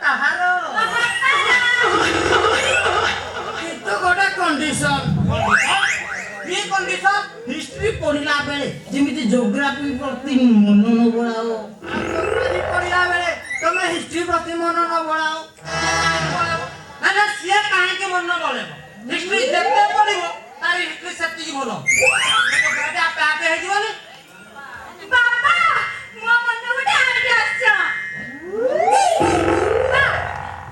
କାହାର କିନ୍ତୁ ଗୋଟେ କଣ୍ଡିସନ କି କଣ୍ଡିସନ ହିଷ୍ଟ୍ରି ପଢିଲା ବେଳେ ଯେମିତି ଜିଓଗ୍ରାଫି ପ୍ରତି ମନ ନ ବଳାଅ ଜିଓଗ୍ରାଫି ପଢିଲା ବେଳେ ତମେ ହିଷ୍ଟ୍ରି ପ୍ରତି ମନ ନ ବଳାଅ ମାନେ ସିଏ କାହିଁକି ମନ ବଳେଇବ ହିଷ୍ଟ୍ରି ଯେତେ ପଢିବ ତାର ହିଷ୍ଟ୍ରି ସେତିକି ଭଲ ଆପେ ଆପେ ହେଇଯିବନି ବାପା ମୋ ମନେ ଗୋଟେ ଆଇଡିଆ ଆସିଛ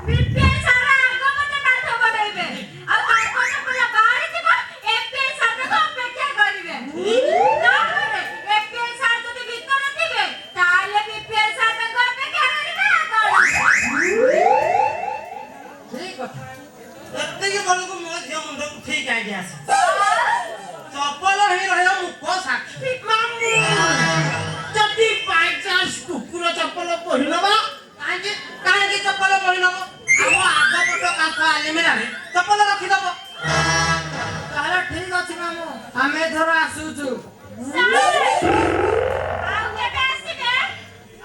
ବିପିଏଲ ସାର୍ ଆଗ ମତେ ପାଠ ପଢେଇବେ ଆଉ ତାଙ୍କ ପୁରା ବାହାରି ଯିବ ଏପିଏଲ ସାର୍ କୁ ଅପେକ୍ଷା କରିବେ ତାପରେ ଏପିଏଲ ସାର୍ ଯଦି ଭିତରେ ଥିବେ ତାହେଲେ ବିପିଏଲ ସାର୍ କୁ ଅପେକ୍ଷା କରିବେ ଠିକ କଥା ଏତିକି ବେଳକୁ ମୋ ଝିଅ ମୁଣ୍ଡକୁ ଠିକ ଆଇଡିଆ ଆସେ ଚପଲ ହେଇ ରହିବ ମୁଖ ସାକ୍ଷୀ ଯଦି ବାଇଚାନ୍ସ କୁକୁର ଚପଲ ପଢିନବ କାହିଁକି ଚପଲ ପଢିନବ ଆମ ଆଗପଟ କାନ୍ଥ ଆଲିମିରାରେ ଚପଲ ରଖିଦବ ତାହେଲେ ଠିକ ଅଛି ମାମୁ ଆମେ ଏଥର ଆସୁଛୁ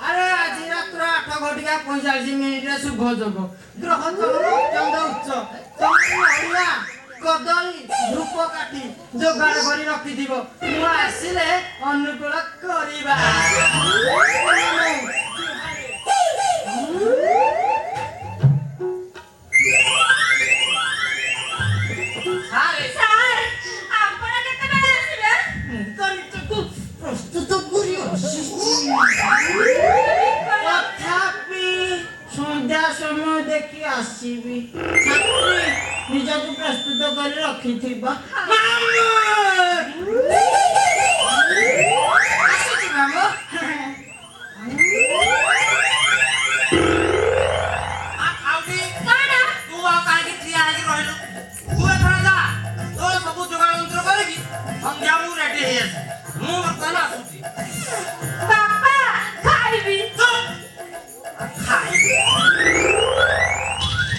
ଆରେ ଆଜି ରାତ୍ର 8:45 ଶୁଭ ଯୋଗ ଗ୍ରହ ଚନ୍ଦ୍ର ଉଚ୍ଚ ନଡ଼ିଆ କଦଳୀ ଧୂପକାଠି ଯୋଗାଡ଼ କରି ରଖିଥିବ ମୁଁ ଆସିଲେ ଅନୁକୂଳ କରିବା ପ୍ରସ୍ତୁତ କରି ତଥାପି ସନ୍ଧ୍ୟା ସମୟ ଦେଖି ଆସିବି ନିଜକୁ ପ୍ରସ୍ତୁତ କରି ରଖିଥିବା ଆସୁଛି ମାମୁ ତୁ ଆଉ କାହିଁକି ଠିଆ ହେଇକି ରହିଲୁ ତୁ ଏଥର ଯା ତୋର ସବୁ ଯୋଗାଡ଼ ଯନ୍ତ୍ର କରିକି ସନ୍ଧ୍ୟା ମୁଁ ରେଡି ହେଇ ଆସେ ମୁଁ ବର୍ତ୍ତମାନ ଆସୁଛି